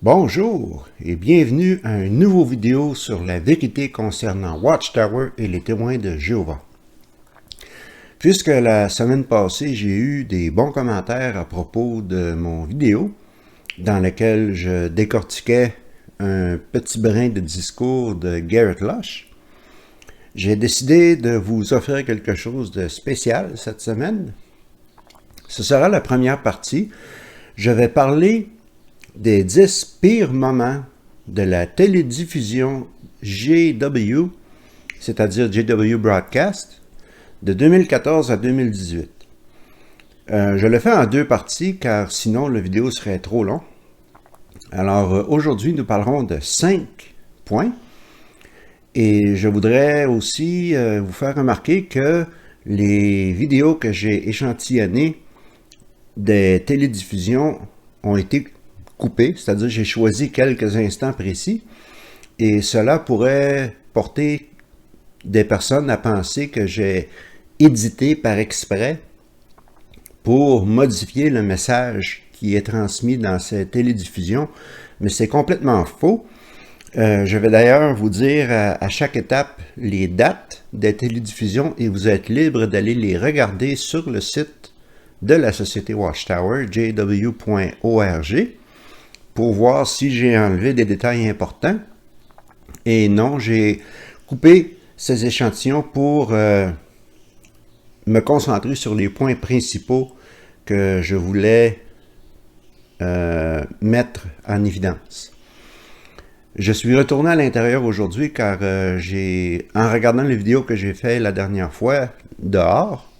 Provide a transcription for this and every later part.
Bonjour et bienvenue à une nouvelle vidéo sur la vérité concernant Watchtower et les témoins de Jéhovah. Puisque la semaine passée, j'ai eu des bons commentaires à propos de mon vidéo dans laquelle je décortiquais un petit brin de discours de Garrett Lush, j'ai décidé de vous offrir quelque chose de spécial cette semaine. Ce sera la première partie. Je vais parler des 10 pires moments de la télédiffusion GW, c'est-à-dire GW Broadcast, de 2014 à 2018. Je le fais en deux parties car sinon la vidéo serait trop long. Alors aujourd'hui, nous parlerons de 5 points et je voudrais aussi vous faire remarquer que les vidéos que j'ai échantillonnées des télédiffusions ont été coupées, c'est-à-dire j'ai choisi quelques instants précis et cela pourrait porter des personnes à penser que j'ai édité par exprès pour modifier le message qui est transmis dans ces télédiffusions, mais c'est complètement faux. Je vais d'ailleurs vous dire à chaque étape les dates des télédiffusions et vous êtes libre d'aller les regarder sur le site de la Société Watchtower, jw.org, pour voir si j'ai enlevé des détails importants. Et non, j'ai coupé ces échantillons pour me concentrer sur les points principaux que je voulais mettre en évidence. Je suis retourné à l'intérieur aujourd'hui car en regardant les vidéos que j'ai fait la dernière fois dehors,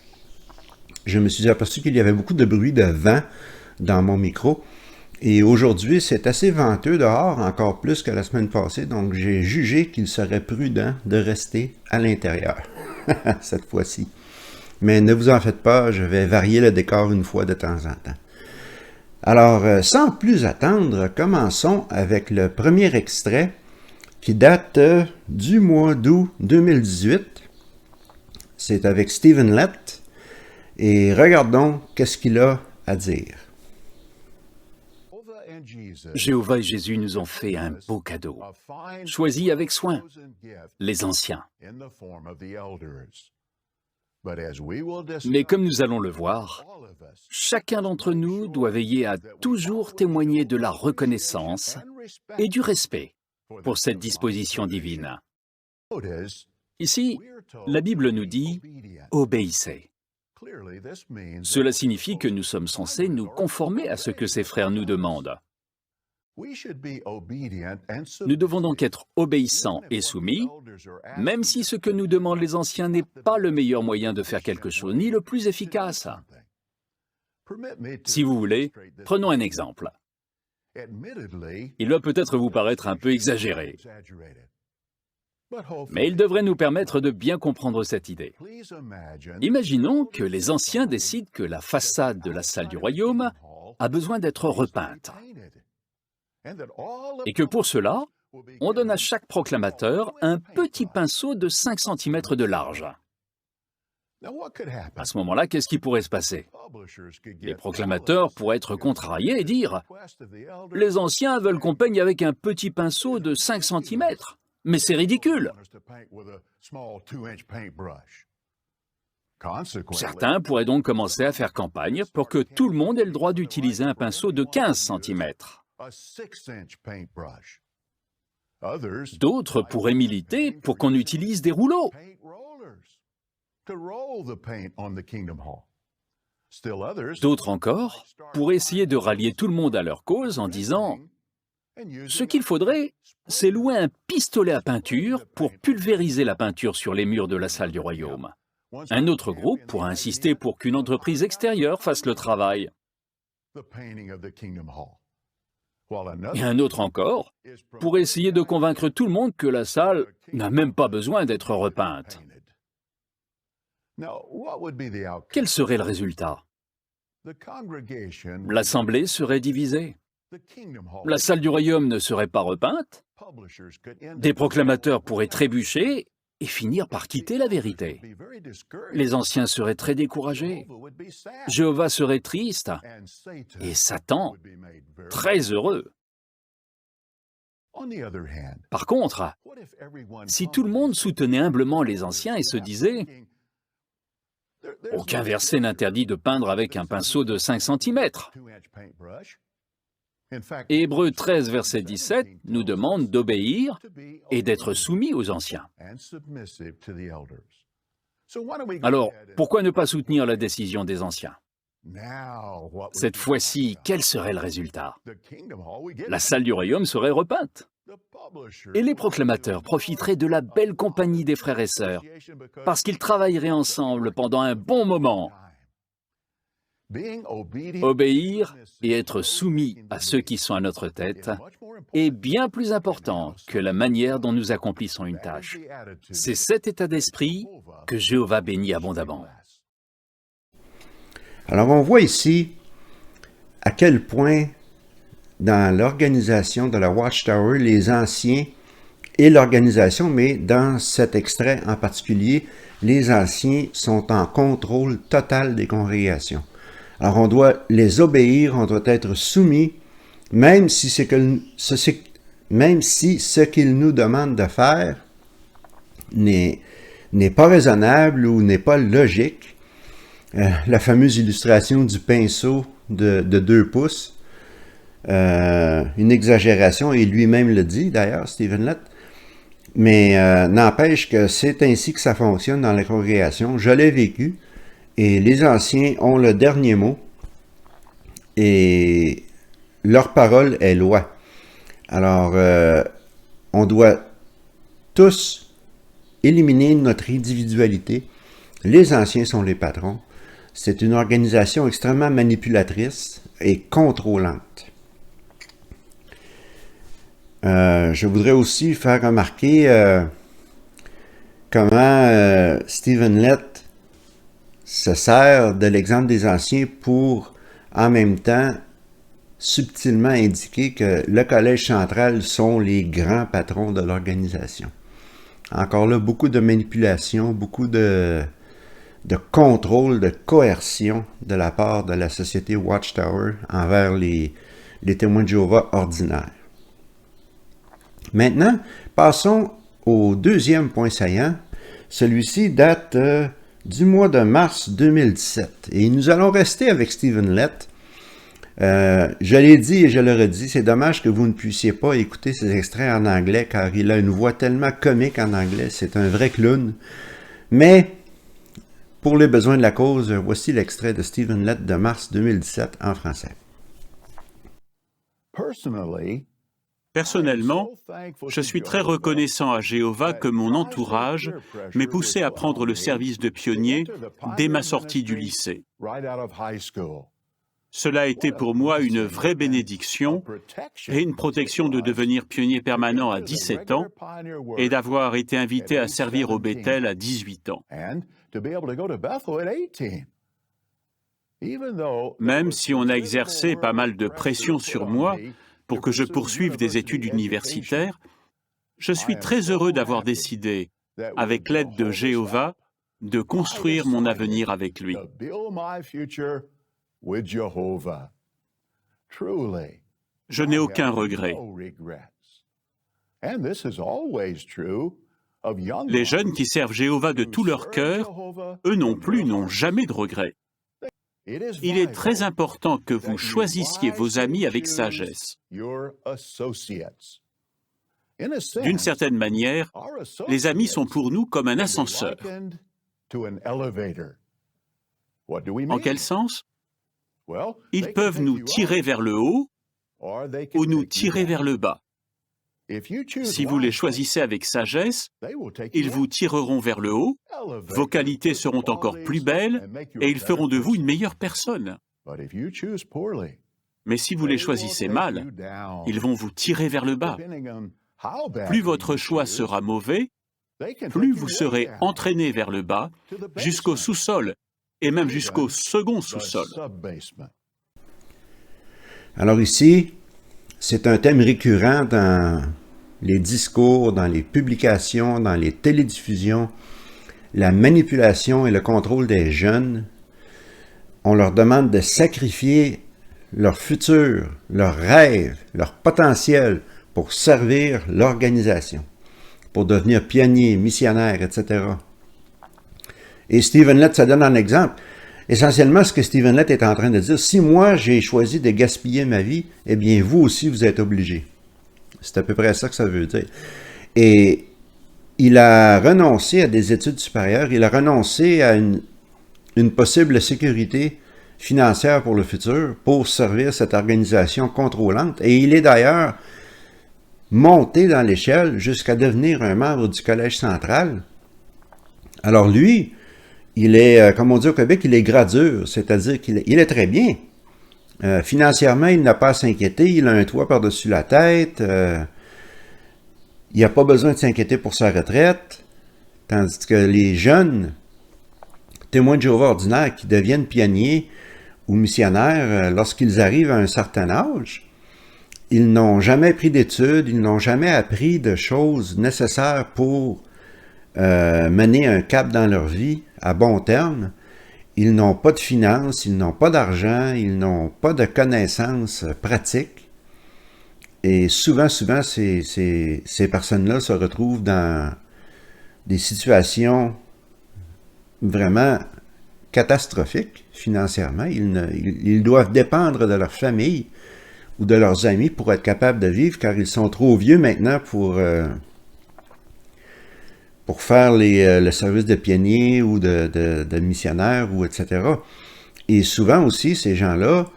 je me suis aperçu qu'il y avait beaucoup de bruit de vent dans mon micro. Et aujourd'hui, c'est assez venteux dehors, encore plus que la semaine passée, donc j'ai jugé qu'il serait prudent de rester à l'intérieur, cette fois-ci. Mais ne vous en faites pas, je vais varier le décor une fois de temps en temps. Alors, sans plus attendre, commençons avec le premier extrait qui date du mois d'août 2018. C'est avec Stephen Lett et regardons qu'est-ce qu'il a à dire. Jéhovah et Jésus nous ont fait un beau cadeau, choisi avec soin, les anciens. Mais comme nous allons le voir, chacun d'entre nous doit veiller à toujours témoigner de la reconnaissance et du respect pour cette disposition divine. Ici, la Bible nous dit « obéissez ». Cela signifie que nous sommes censés nous conformer à ce que ces frères nous demandent. Nous devons donc être obéissants et soumis, même si ce que nous demandent les anciens n'est pas le meilleur moyen de faire quelque chose, ni le plus efficace. Si vous voulez, prenons un exemple. Il va peut-être vous paraître un peu exagéré, mais il devrait nous permettre de bien comprendre cette idée. Imaginons que les anciens décident que la façade de la salle du royaume a besoin d'être repeinte, et que pour cela, on donne à chaque proclamateur un petit pinceau de 5 cm de large. À ce moment-là, qu'est-ce qui pourrait se passer? Les proclamateurs pourraient être contrariés et dire « Les anciens veulent qu'on peigne avec un petit pinceau de 5 cm, mais c'est ridicule !» Certains pourraient donc commencer à faire campagne pour que tout le monde ait le droit d'utiliser un pinceau de 15 cm. D'autres pourraient militer pour qu'on utilise des rouleaux. D'autres encore pourraient essayer de rallier tout le monde à leur cause en disant « Ce qu'il faudrait, c'est louer un pistolet à peinture pour pulvériser la peinture sur les murs de la salle du royaume. » Un autre groupe pourra insister pour qu'une entreprise extérieure fasse le travail. Et un autre encore pourrait essayer de convaincre tout le monde que la salle n'a même pas besoin d'être repeinte. Quel serait le résultat? L'assemblée serait divisée. La salle du royaume ne serait pas repeinte. Des proclamateurs pourraient trébucher et finir par quitter la vérité. Les anciens seraient très découragés. Jéhovah serait triste et Satan très heureux. Par contre, si tout le monde soutenait humblement les anciens et se disait « Aucun verset n'interdit de peindre avec un pinceau de 5 cm », Hébreux 13, verset 17 nous demande d'obéir et d'être soumis aux anciens. Alors, pourquoi ne pas soutenir la décision des anciens? Cette fois-ci, quel serait le résultat? La salle du royaume serait repeinte. Et les proclamateurs profiteraient de la belle compagnie des frères et sœurs, parce qu'ils travailleraient ensemble pendant un bon moment. Obéir et être soumis à ceux qui sont à notre tête est bien plus important que la manière dont nous accomplissons une tâche. C'est cet état d'esprit que Jéhovah bénit abondamment. Alors on voit ici à quel point dans l'organisation de la Watchtower, les anciens et l'organisation, mais dans cet extrait en particulier, les anciens sont en contrôle total des congrégations. Alors on doit les obéir, on doit être soumis, même si ce qu'ils nous demandent de faire n'est pas raisonnable ou n'est pas logique. La fameuse illustration du pinceau de 2 pouces, une exagération, et lui-même le dit d'ailleurs, Stephen Lett, mais n'empêche que c'est ainsi que ça fonctionne dans la congrégation. Je l'ai vécu, et les anciens ont le dernier mot, et leur parole est loi. Alors, on doit tous éliminer notre individualité. Les anciens sont les patrons. C'est une organisation extrêmement manipulatrice et contrôlante. Je voudrais aussi faire remarquer comment Stephen Lett se sert de l'exemple des anciens pour, en même temps, subtilement indiquer que le Collège central sont les grands patrons de l'organisation. Encore là, beaucoup de manipulation, beaucoup de contrôle, de coercion de la part de la société Watchtower envers les témoins de Jéhovah ordinaires. Maintenant, passons au deuxième point saillant. Celui-ci date du mois de mars 2017. Et nous allons rester avec Stephen Lett. Je l'ai dit et je le redis, c'est dommage que vous ne puissiez pas écouter ces extraits en anglais, car il a une voix tellement comique en anglais, c'est un vrai clown. Mais, pour les besoins de la cause, voici l'extrait de Stephen Lett de mars 2017 en français. Personnellement, je suis très reconnaissant à Jéhovah que mon entourage m'ait poussé à prendre le service de pionnier dès ma sortie du lycée. Cela a été pour moi une vraie bénédiction et une protection de devenir pionnier permanent à 17 ans et d'avoir été invité à servir au Bethel à 18 ans. Même si on a exercé pas mal de pression sur moi pour que je poursuive des études universitaires, je suis très heureux d'avoir décidé, avec l'aide de Jéhovah, de construire mon avenir avec lui. Je n'ai aucun regret. Les jeunes qui servent Jéhovah de tout leur cœur, eux non plus n'ont jamais de regrets. Il est très important que vous choisissiez vos amis avec sagesse. D'une certaine manière, les amis sont pour nous comme un ascenseur. En quel sens? Ils peuvent nous tirer vers le haut ou nous tirer vers le bas. Si vous les choisissez avec sagesse, ils vous tireront vers le haut, vos qualités seront encore plus belles et ils feront de vous une meilleure personne. Mais si vous les choisissez mal, ils vont vous tirer vers le bas. Plus votre choix sera mauvais, plus vous serez entraîné vers le bas, jusqu'au sous-sol, et même jusqu'au second sous-sol. Alors ici, c'est un thème récurrent dans les discours, dans les publications, dans les télédiffusions, la manipulation et le contrôle des jeunes. On leur demande de sacrifier leur futur, leurs rêves, leur potentiel pour servir l'organisation, pour devenir pionnier, missionnaire, etc. Et Stephen Lett, ça donne un exemple. Essentiellement, ce que Stephen Lett est en train de dire, si moi j'ai choisi de gaspiller ma vie, eh bien vous aussi vous êtes obligés. C'est à peu près ça que ça veut dire. Et il a renoncé à des études supérieures, il a renoncé à une possible sécurité financière pour le futur, pour servir cette organisation contrôlante. Et il est d'ailleurs monté dans l'échelle jusqu'à devenir un membre du Collège central. Alors lui, il est, comme on dit au Québec, il est gradure, c'est-à-dire qu'il est très bien. Financièrement, il n'a pas à s'inquiéter, il a un toit par-dessus la tête, il n'a pas besoin de s'inquiéter pour sa retraite, tandis que les jeunes témoins de Jéhovah ordinaires qui deviennent pionniers ou missionnaires, lorsqu'ils arrivent à un certain âge, ils n'ont jamais pris d'études, ils n'ont jamais appris de choses nécessaires pour mener un cap dans leur vie à bon terme. Ils n'ont pas de finances, ils n'ont pas d'argent, ils n'ont pas de connaissances pratiques. Et souvent, ces personnes-là se retrouvent dans des situations vraiment catastrophiques financièrement. Ils doivent dépendre de leur famille ou de leurs amis pour être capables de vivre, car ils sont trop vieux maintenant pour faire le service de pionnier ou de missionnaire, ou etc. Et souvent aussi, ces gens-là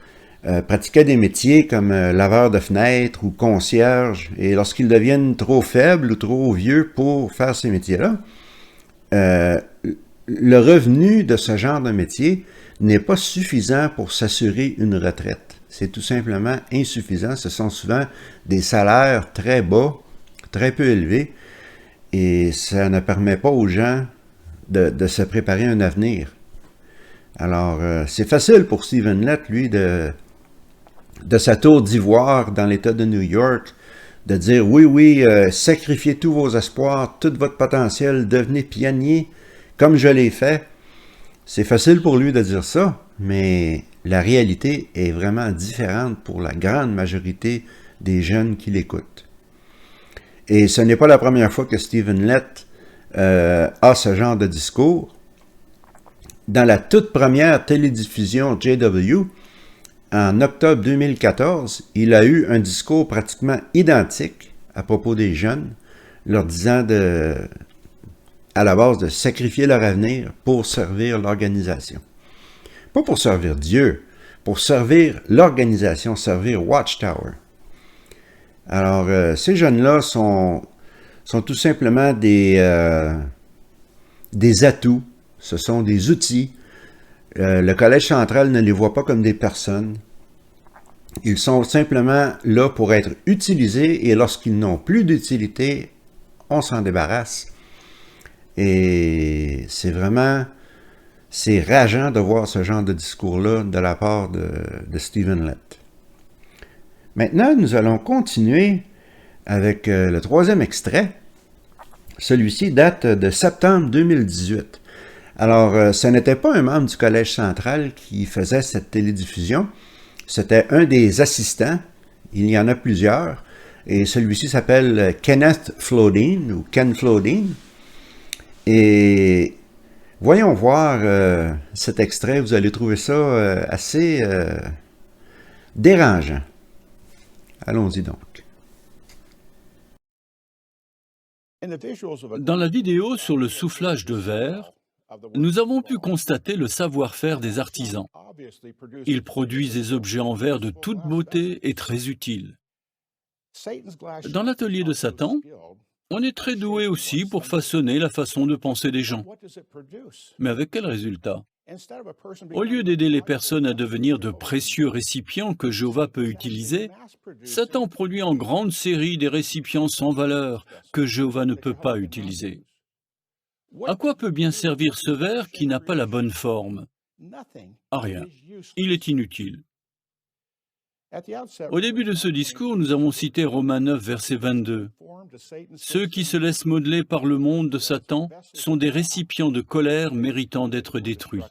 pratiquaient des métiers comme laveur de fenêtres ou concierge, et lorsqu'ils deviennent trop faibles ou trop vieux pour faire ces métiers-là, le revenu de ce genre de métier n'est pas suffisant pour s'assurer une retraite. C'est tout simplement insuffisant. Ce sont souvent des salaires très bas, très peu élevés, et ça ne permet pas aux gens de se préparer un avenir. Alors, c'est facile pour Stephen Lett, lui, de sa tour d'ivoire dans l'État de New York, de dire « Oui, sacrifiez tous vos espoirs, tout votre potentiel, devenez pionnier, comme je l'ai fait. » C'est facile pour lui de dire ça, mais la réalité est vraiment différente pour la grande majorité des jeunes qui l'écoutent. Et ce n'est pas la première fois que Stephen Lett a ce genre de discours. Dans la toute première télédiffusion JW, en octobre 2014, il a eu un discours pratiquement identique à propos des jeunes, leur disant à la base de sacrifier leur avenir pour servir l'organisation. Pas pour servir Dieu, pour servir l'organisation, servir Watchtower. Alors, ces jeunes-là sont tout simplement des atouts, ce sont des outils. Le Collège central ne les voit pas comme des personnes. Ils sont simplement là pour être utilisés, et lorsqu'ils n'ont plus d'utilité, on s'en débarrasse. Et c'est rageant de voir ce genre de discours-là de la part de Stephen Lett. Maintenant, nous allons continuer avec le troisième extrait. Celui-ci date de septembre 2018. Alors, ce n'était pas un membre du Collège central qui faisait cette télédiffusion. C'était un des assistants. Il y en a plusieurs. Et celui-ci s'appelle Kenneth Flodine, ou Ken Flodine. Et voyons voir cet extrait. Vous allez trouver ça assez dérangeant. Allons-y donc. Dans la vidéo sur le soufflage de verre, nous avons pu constater le savoir-faire des artisans. Ils produisent des objets en verre de toute beauté et très utiles. Dans l'atelier de Satan, on est très doué aussi pour façonner la façon de penser des gens. Mais avec quel résultat? Au lieu d'aider les personnes à devenir de précieux récipients que Jéhovah peut utiliser, Satan produit en grande série des récipients sans valeur que Jéhovah ne peut pas utiliser. À quoi peut bien servir ce verre qui n'a pas la bonne forme? À rien. Il est inutile. Au début de ce discours, nous avons cité Romains 9, verset 22. Ceux qui se laissent modeler par le monde de Satan sont des récipients de colère méritant d'être détruits.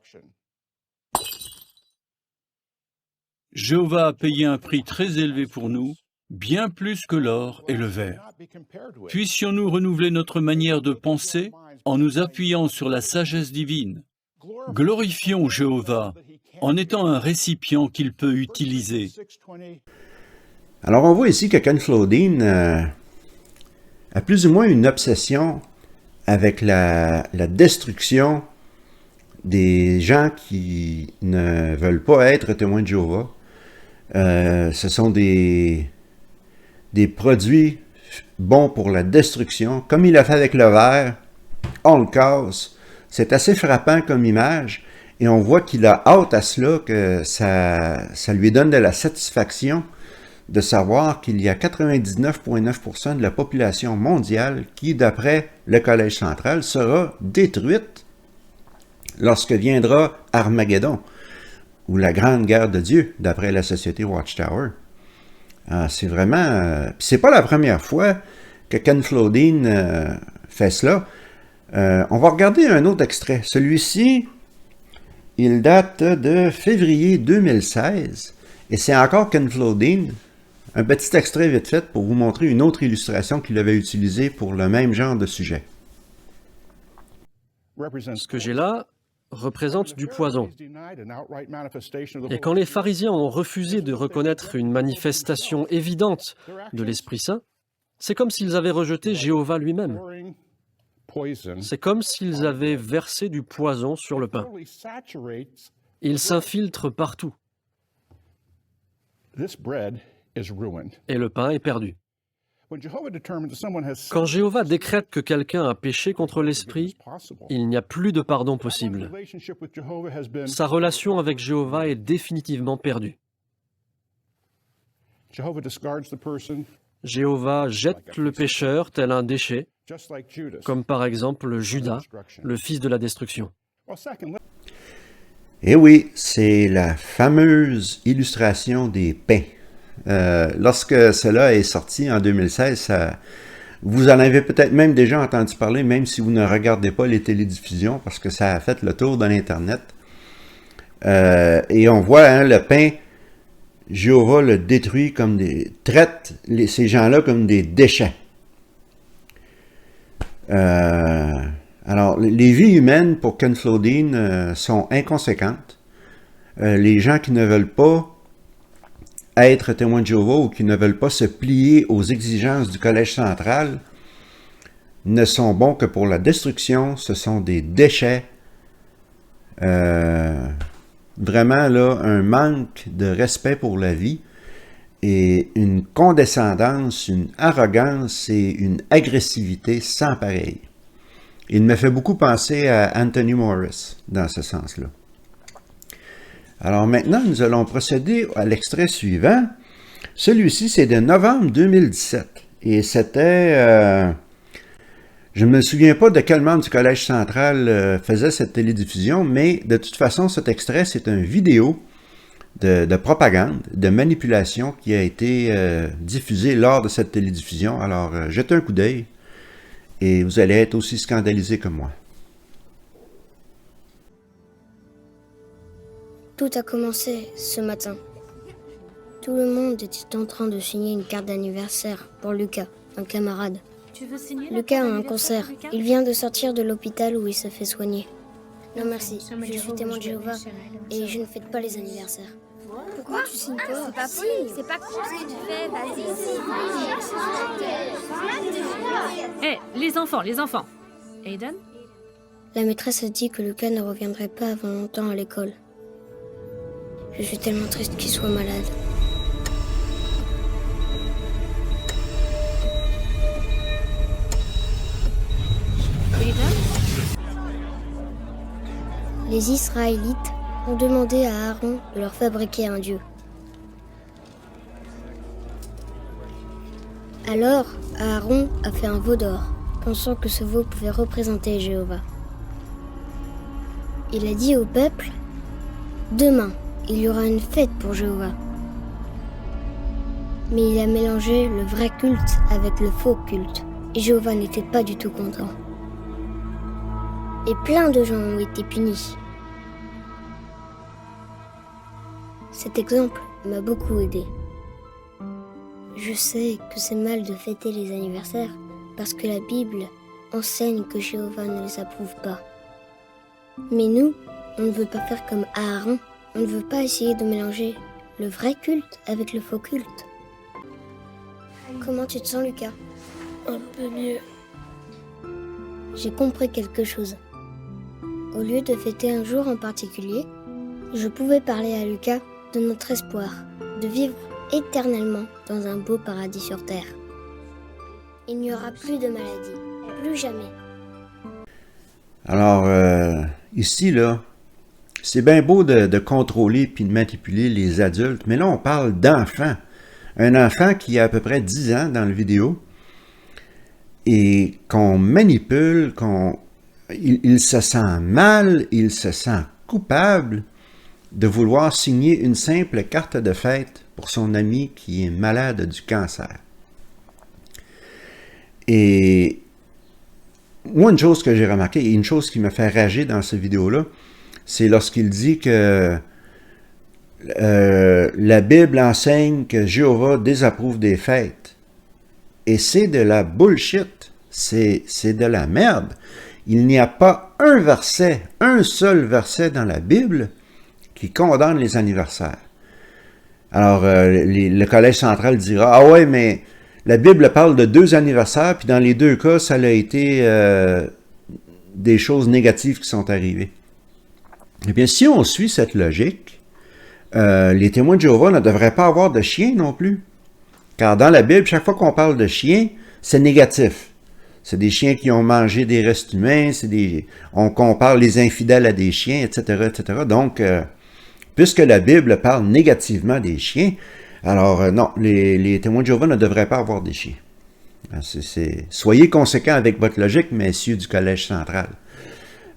Jéhovah a payé un prix très élevé pour nous, bien plus que l'or et le verre. Puissions-nous renouveler notre manière de penser en nous appuyant sur la sagesse divine. Glorifions Jéhovah en étant un récipient qu'il peut utiliser. Alors on voit ici que Ken Flodine a plus ou moins une obsession avec la destruction des gens qui ne veulent pas être témoins de Jéhovah. Ce sont des produits bons pour la destruction, comme il a fait avec le verre, on le casse. C'est assez frappant comme image, et on voit qu'il a hâte à cela, que ça lui donne de la satisfaction de savoir qu'il y a 99,9% de la population mondiale qui, d'après le Collège central, sera détruite lorsque viendra Armageddon, ou la grande guerre de Dieu, d'après la société Watchtower. C'est vraiment... c'est pas la première fois que Ken Flodine fait cela. On va regarder un autre extrait. Celui-ci, il date de février 2016, et c'est encore Ken Flodine. Un petit extrait vite fait pour vous montrer une autre illustration qu'il avait utilisée pour le même genre de sujet. Ce que j'ai là représente du poison. Et quand les pharisiens ont refusé de reconnaître une manifestation évidente de l'Esprit Saint, c'est comme s'ils avaient rejeté Jéhovah lui-même. C'est comme s'ils avaient versé du poison sur le pain. Il s'infiltre partout. Et le pain est perdu. Quand Jéhovah décrète que quelqu'un a péché contre l'Esprit, il n'y a plus de pardon possible. Sa relation avec Jéhovah est définitivement perdue. Jéhovah jette le pécheur tel un déchet, comme par exemple Judas, le fils de la destruction. Et oui, c'est la fameuse illustration des pains. Lorsque cela est sorti en 2016, vous en avez peut-être même déjà entendu parler, même si vous ne regardez pas les télédiffusions, parce que ça a fait le tour de l'Internet. Et on voit le pain, Jéhovah le détruit comme traite ces gens-là comme des déchets. Alors, les vies humaines pour Ken Flodine sont inconséquentes. Les gens qui ne veulent pas être témoins de Jéhovah ou qui ne veulent pas se plier aux exigences du Collège central ne sont bons que pour la destruction. Ce sont des déchets. Vraiment, là, un manque de respect pour la vie et une condescendance, une arrogance et une agressivité sans pareil. Il me fait beaucoup penser à Anthony Morris dans ce sens-là. Alors maintenant, nous allons procéder à l'extrait suivant. Celui-ci, c'est de novembre 2017. Et c'était... je ne me souviens pas de quel membre du Collège central faisait cette télédiffusion, mais de toute façon, cet extrait, c'est une vidéo de propagande, de manipulation qui a été diffusée lors de cette télédiffusion. Alors, jetez un coup d'œil et vous allez être aussi scandalisés que moi. Tout a commencé ce matin. Tout le monde était en train de signer une carte d'anniversaire pour Lucas, un camarade. Lucas a un cancer. Il vient de sortir de l'hôpital où il se fait soigner. Non merci, je suis témoin de Jéhovah et je ne fête pas les anniversaires. Pourquoi tu signes pas? C'est pas poli, c'est pas cool ce que tu fais, vas-y. Hé, les enfants. Aiden? La maîtresse a dit que Lucas ne reviendrait pas avant longtemps à l'école. Je suis tellement triste qu'il soit malade. Les Israélites ont demandé à Aaron de leur fabriquer un dieu. Alors, Aaron a fait un veau d'or, pensant que ce veau pouvait représenter Jéhovah. Il a dit au peuple, « Demain, il y aura une fête pour Jéhovah. » Mais il a mélangé le vrai culte avec le faux culte, et Jéhovah n'était pas du tout content. Et plein de gens ont été punis. Cet exemple m'a beaucoup aidé. Je sais que c'est mal de fêter les anniversaires parce que la Bible enseigne que Jéhovah ne les approuve pas. Mais nous, on ne veut pas faire comme Aaron. On ne veut pas essayer de mélanger le vrai culte avec le faux culte. Comment tu te sens, Lucas? Un peu mieux. J'ai compris quelque chose. Au lieu de fêter un jour en particulier, je pouvais parler à Lucas de notre espoir, de vivre éternellement dans un beau paradis sur terre. Il n'y aura plus de maladie, plus jamais. Alors, ici, là, c'est bien beau de contrôler puis de manipuler les adultes, mais là, on parle d'enfants. Un enfant qui a à peu près 10 ans dans la vidéo et qu'on manipule, il se sent mal, il se sent coupable de vouloir signer une simple carte de fête pour son ami qui est malade du cancer. Et moi, une chose que j'ai remarqué, et une chose qui me fait rager dans cette vidéo-là, c'est lorsqu'il dit que la Bible enseigne que Jéhovah désapprouve des fêtes. Et c'est de la bullshit, c'est de la merde. Il n'y a pas un verset, un seul verset dans la Bible qui condamne les anniversaires. Alors, le Collège central dira, ah ouais, mais la Bible parle de 2 anniversaires, puis dans les 2 cas, ça a été des choses négatives qui sont arrivées. Eh bien, si on suit cette logique, les témoins de Jéhovah ne devraient pas avoir de chiens non plus. Car dans la Bible, chaque fois qu'on parle de chiens, c'est négatif. C'est des chiens qui ont mangé des restes humains, on compare les infidèles à des chiens, etc., etc. Donc, puisque la Bible parle négativement des chiens, alors non, les témoins de Jéhovah ne devraient pas avoir des chiens. Soyez conséquents avec votre logique, messieurs du Collège central.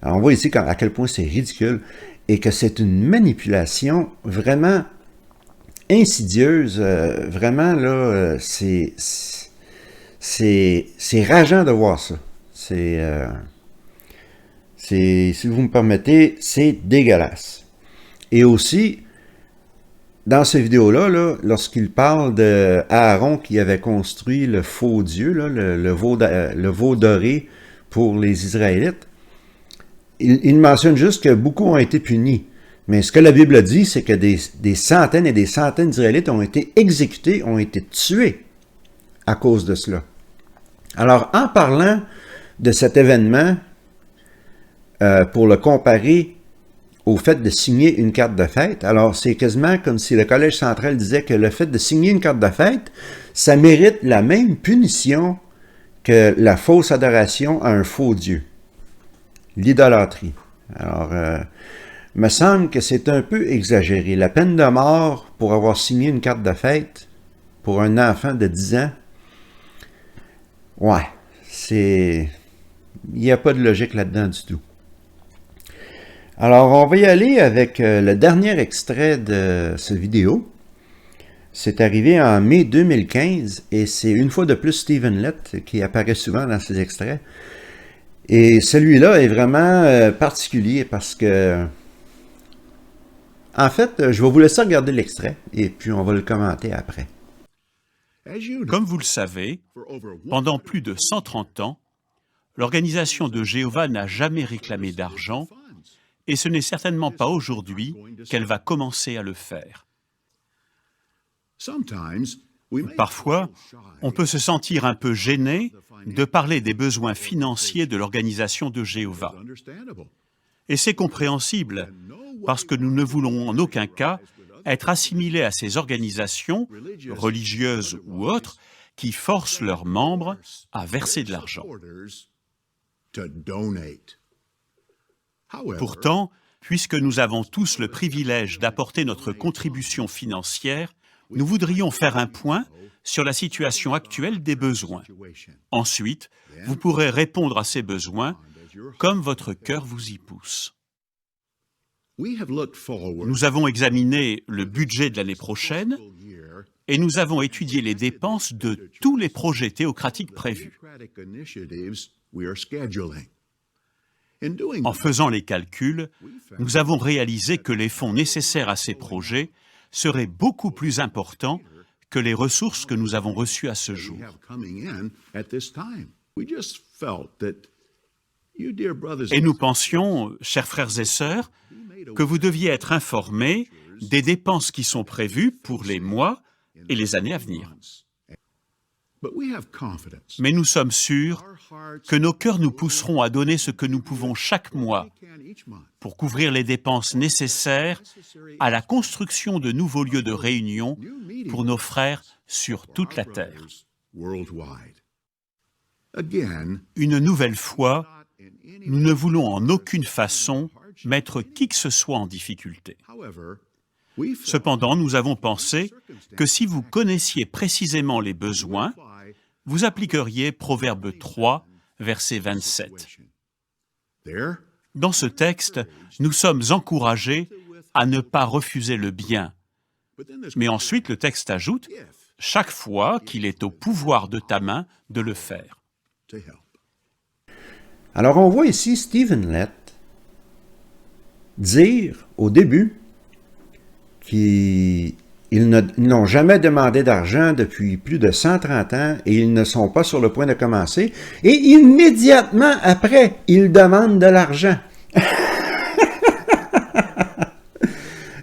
Alors, on voit ici à quel point c'est ridicule et que c'est une manipulation vraiment insidieuse, vraiment là, c'est rageant de voir ça. Si vous me permettez, c'est dégueulasse. Et aussi, dans cette vidéo-là, lorsqu'il parle de Aaron qui avait construit le faux Dieu, là, le veau doré pour les Israélites, il mentionne juste que beaucoup ont été punis. Mais ce que la Bible dit, c'est que des centaines et des centaines d'Israélites ont été exécutés, ont été tués à cause de cela. Alors, en parlant de cet événement, pour le comparer au fait de signer une carte de fête, alors c'est quasiment comme si le Collège central disait que le fait de signer une carte de fête, ça mérite la même punition que la fausse adoration à un faux Dieu, l'idolâtrie. Alors, me semble que c'est un peu exagéré. La peine de mort pour avoir signé une carte de fête pour un enfant de 10 ans, ouais, il n'y a pas de logique là-dedans du tout. Alors, on va y aller avec le dernier extrait de cette vidéo. C'est arrivé en mai 2015 et c'est une fois de plus Stephen Lett qui apparaît souvent dans ces extraits. Et celui-là est vraiment particulier parce que, en fait, je vais vous laisser regarder l'extrait et puis on va le commenter après. Comme vous le savez, pendant plus de 130 ans, l'organisation de Jéhovah n'a jamais réclamé d'argent et ce n'est certainement pas aujourd'hui qu'elle va commencer à le faire. Parfois, on peut se sentir un peu gêné de parler des besoins financiers de l'organisation de Jéhovah. Et c'est compréhensible, parce que nous ne voulons en aucun cas être assimilés à ces organisations, religieuses ou autres, qui forcent leurs membres à verser de l'argent. Pourtant, puisque nous avons tous le privilège d'apporter notre contribution financière, nous voudrions faire un point sur la situation actuelle des besoins. Ensuite, vous pourrez répondre à ces besoins comme votre cœur vous y pousse. Nous avons examiné le budget de l'année prochaine et nous avons étudié les dépenses de tous les projets théocratiques prévus. En faisant les calculs, nous avons réalisé que les fonds nécessaires à ces projets seraient beaucoup plus importants que les ressources que nous avons reçues à ce jour. Et nous pensions, chers frères et sœurs, que vous deviez être informés des dépenses qui sont prévues pour les mois et les années à venir. Mais nous sommes sûrs que nos cœurs nous pousseront à donner ce que nous pouvons chaque mois pour couvrir les dépenses nécessaires à la construction de nouveaux lieux de réunion pour nos frères sur toute la terre. Une nouvelle fois, nous ne voulons en aucune façon mettre qui que ce soit en difficulté. Cependant, nous avons pensé que si vous connaissiez précisément les besoins, vous appliqueriez Proverbe 3, verset 27. Dans ce texte, nous sommes encouragés à ne pas refuser le bien. Mais ensuite, le texte ajoute « chaque fois qu'il est au pouvoir de ta main de le faire ». Alors, on voit ici Stephen Lett dire au début qu'ils n'ont jamais demandé d'argent depuis plus de 130 ans et ils ne sont pas sur le point de commencer. Et immédiatement après, ils demandent de l'argent.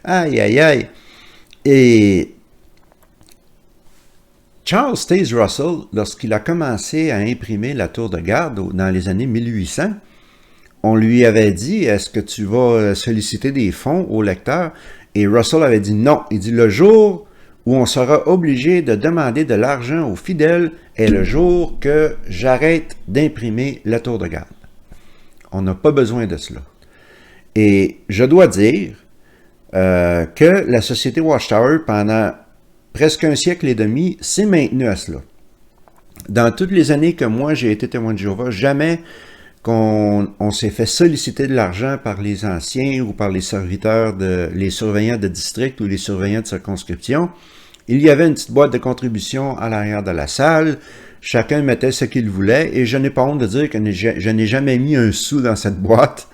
Aïe, aïe, aïe. Et Charles Taze Russell, lorsqu'il a commencé à imprimer la tour de garde dans les années 1800, on lui avait dit, est-ce que tu vas solliciter des fonds au lecteur? Et Russell avait dit non. Il dit, le jour où on sera obligé de demander de l'argent aux fidèles est le jour que j'arrête d'imprimer la tour de garde. On n'a pas besoin de cela. Et je dois dire que la société Watchtower, pendant presque un siècle et demi, s'est maintenue à cela. Dans toutes les années que moi j'ai été témoin de Jéhovah, jamais qu'on s'est fait solliciter de l'argent par les anciens ou par les serviteurs, les surveillants de district ou les surveillants de circonscription. Il y avait une petite boîte de contribution à l'arrière de la salle. Chacun mettait ce qu'il voulait et je n'ai pas honte de dire que je n'ai jamais mis un sou dans cette boîte.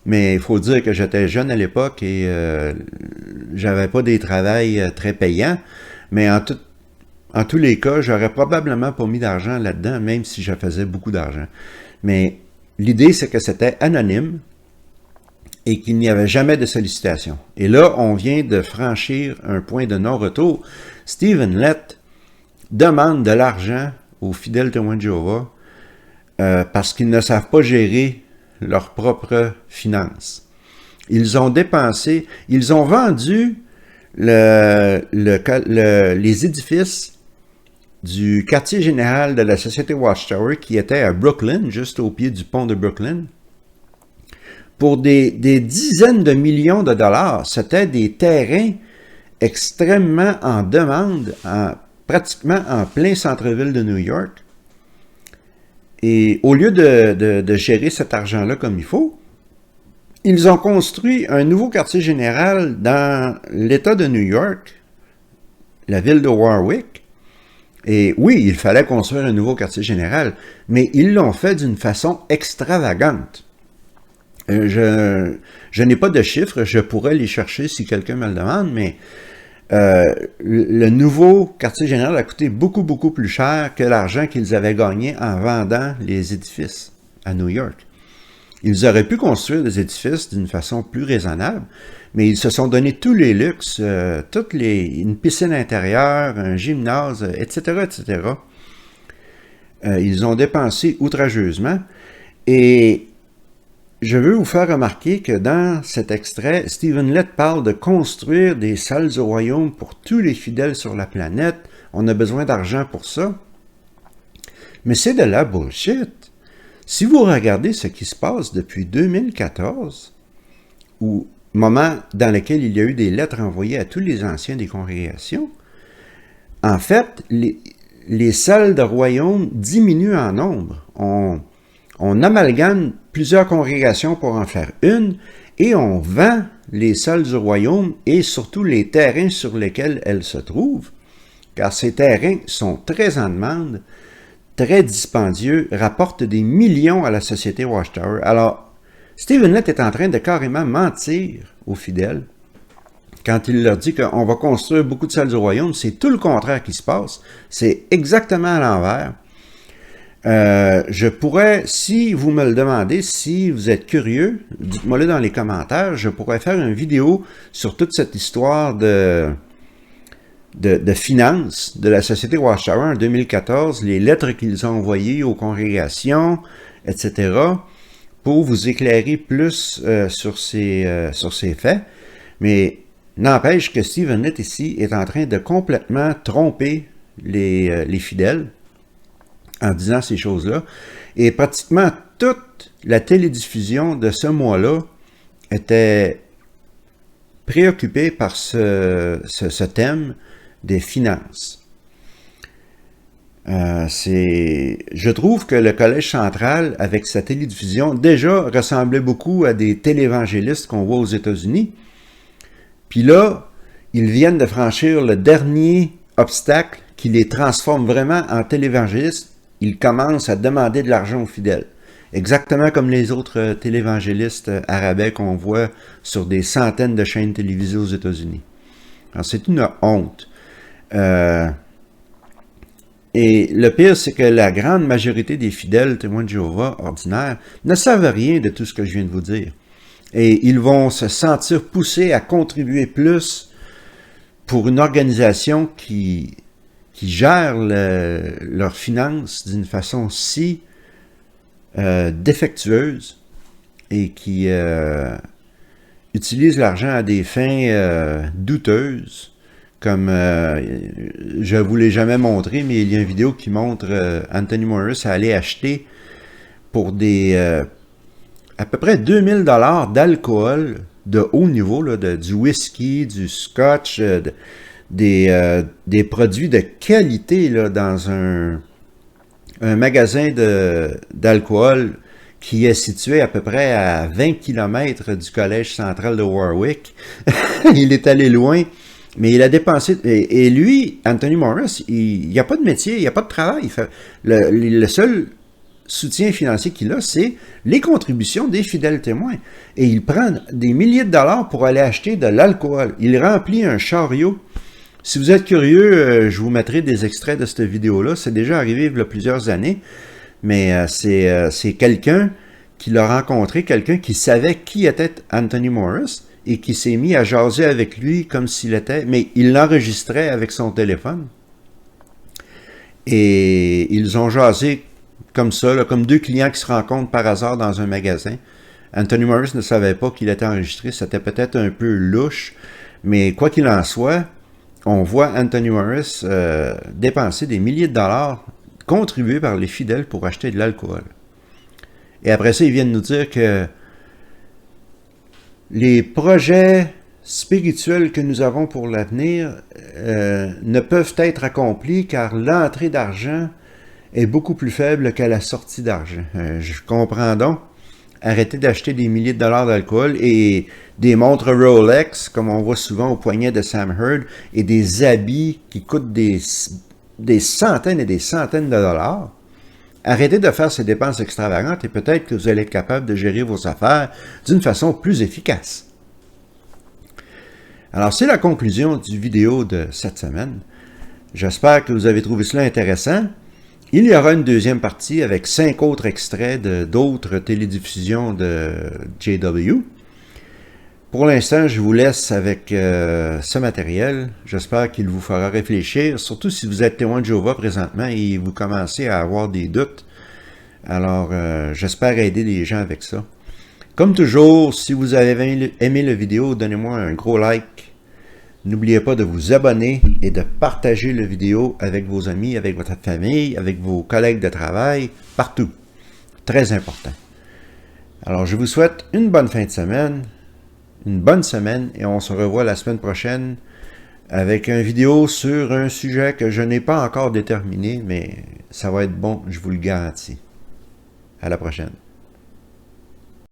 Mais il faut dire que j'étais jeune à l'époque et j'avais pas des travails très payants. Mais en tous les cas, j'aurais probablement pas mis d'argent là-dedans, même si je faisais beaucoup d'argent. Mais l'idée, c'est que c'était anonyme et qu'il n'y avait jamais de sollicitation. Et là, on vient de franchir un point de non-retour. Stephen Lett demande de l'argent aux fidèles témoins de Jéhovah parce qu'ils ne savent pas gérer leurs propres finances. Ils ont dépensé, ils ont vendu les édifices du quartier général de la société Watchtower qui était à Brooklyn, juste au pied du pont de Brooklyn, pour des dizaines de millions de dollars. C'était des terrains extrêmement en demande, pratiquement en plein centre-ville de New York. Et au lieu de gérer cet argent-là comme il faut, ils ont construit un nouveau quartier général dans l'État de New York, la ville de Warwick. Et oui, il fallait construire un nouveau quartier général, mais ils l'ont fait d'une façon extravagante. Je n'ai pas de chiffres, je pourrais les chercher si quelqu'un me le demande, mais le nouveau quartier général a coûté beaucoup, beaucoup plus cher que l'argent qu'ils avaient gagné en vendant les édifices à New York. Ils auraient pu construire des édifices d'une façon plus raisonnable, mais ils se sont donné tous les luxes, une piscine intérieure, un gymnase, etc., etc. Ils ont dépensé outrageusement. Et je veux vous faire remarquer que dans cet extrait, Stephen Lett parle de construire des salles du royaume pour tous les fidèles sur la planète. On a besoin d'argent pour ça. Mais c'est de la bullshit. Si vous regardez ce qui se passe depuis 2014, au moment dans lequel il y a eu des lettres envoyées à tous les anciens des congrégations, en fait, les salles de royaume diminuent en nombre. On amalgame plusieurs congrégations pour en faire une et on vend les salles du royaume et surtout les terrains sur lesquels elles se trouvent, car ces terrains sont très en demande, très dispendieux, rapportent des millions à la société Watchtower. Alors, Stephen Lett est en train de carrément mentir aux fidèles quand il leur dit qu'on va construire beaucoup de salles du royaume, c'est tout le contraire qui se passe. C'est exactement à l'envers. Je pourrais, si vous me le demandez, si vous êtes curieux, dites-moi-le dans les commentaires, je pourrais faire une vidéo sur toute cette histoire de finances de la Société Watchtower en 2014, les lettres qu'ils ont envoyées aux congrégations, etc., pour vous éclairer plus sur ces faits. Mais n'empêche que Stephen Nett ici est en train de complètement tromper les fidèles en disant ces choses-là. Et pratiquement toute la télédiffusion de ce mois-là était préoccupée par ce thème des finances. Je trouve que le Collège central, avec sa télédiffusion, déjà ressemblait beaucoup à des télévangélistes qu'on voit aux États-Unis. Puis là, ils viennent de franchir le dernier obstacle qui les transforme vraiment en télévangélistes. Ils commencent à demander de l'argent aux fidèles. Exactement comme les autres télévangélistes arabais qu'on voit sur des centaines de chaînes télévisées aux États-Unis. Alors, c'est une honte. Et le pire, c'est que la grande majorité des fidèles témoins de Jéhovah ordinaires ne savent rien de tout ce que je viens de vous dire. Et ils vont se sentir poussés à contribuer plus pour une organisation qui gère leurs finances d'une façon si défectueuse et qui utilise l'argent à des fins douteuses. Comme je ne vous l'ai jamais montré, mais il y a une vidéo qui montre Anthony Morris aller acheter pour à peu près 2000 $ d'alcool de haut niveau, là, du whisky, du scotch, des produits de qualité là, dans un magasin d'alcool qui est situé à peu près à 20 km du collège central de Warwick. Il est allé loin. Mais il a dépensé, et lui, Anthony Morris, il n'y a pas de métier, il n'y a pas de travail. Le seul soutien financier qu'il a, c'est les contributions des fidèles témoins. Et il prend des milliers de dollars pour aller acheter de l'alcool. Il remplit un chariot. Si vous êtes curieux, je vous mettrai des extraits de cette vidéo-là. C'est déjà arrivé il y a plusieurs années. Mais c'est quelqu'un qui l'a rencontré, quelqu'un qui savait qui était Anthony Morris, et qui s'est mis à jaser avec lui comme s'il était... Mais il l'enregistrait avec son téléphone. Et ils ont jasé comme ça, là, comme deux clients qui se rencontrent par hasard dans un magasin. Anthony Morris ne savait pas qu'il était enregistré. C'était peut-être un peu louche. Mais quoi qu'il en soit, on voit Anthony Morris dépenser des milliers de dollars contribués par les fidèles pour acheter de l'alcool. Et après ça, ils viennent nous dire que les projets spirituels que nous avons pour l'avenir ne peuvent être accomplis car l'entrée d'argent est beaucoup plus faible que la sortie d'argent. Je comprends donc. Arrêtez d'acheter des milliers de dollars d'alcool et des montres Rolex, comme on voit souvent au poignet de Sam Hurd, et des habits qui coûtent des centaines et des centaines de dollars. Arrêtez de faire ces dépenses extravagantes et peut-être que vous allez être capable de gérer vos affaires d'une façon plus efficace. Alors, c'est la conclusion du vidéo de cette semaine. J'espère que vous avez trouvé cela intéressant. Il y aura une deuxième partie avec 5 autres extraits d'autres télédiffusions de JW. Pour l'instant, je vous laisse avec ce matériel. J'espère qu'il vous fera réfléchir, surtout si vous êtes témoin de Jéhovah présentement et vous commencez à avoir des doutes. Alors, j'espère aider les gens avec ça. Comme toujours, si vous avez aimé la vidéo, donnez-moi un gros like. N'oubliez pas de vous abonner et de partager la vidéo avec vos amis, avec votre famille, avec vos collègues de travail, partout. Très important. Alors, je vous souhaite une bonne fin de semaine. Une bonne semaine et on se revoit la semaine prochaine avec une vidéo sur un sujet que je n'ai pas encore déterminé, mais ça va être bon, je vous le garantis. À la prochaine.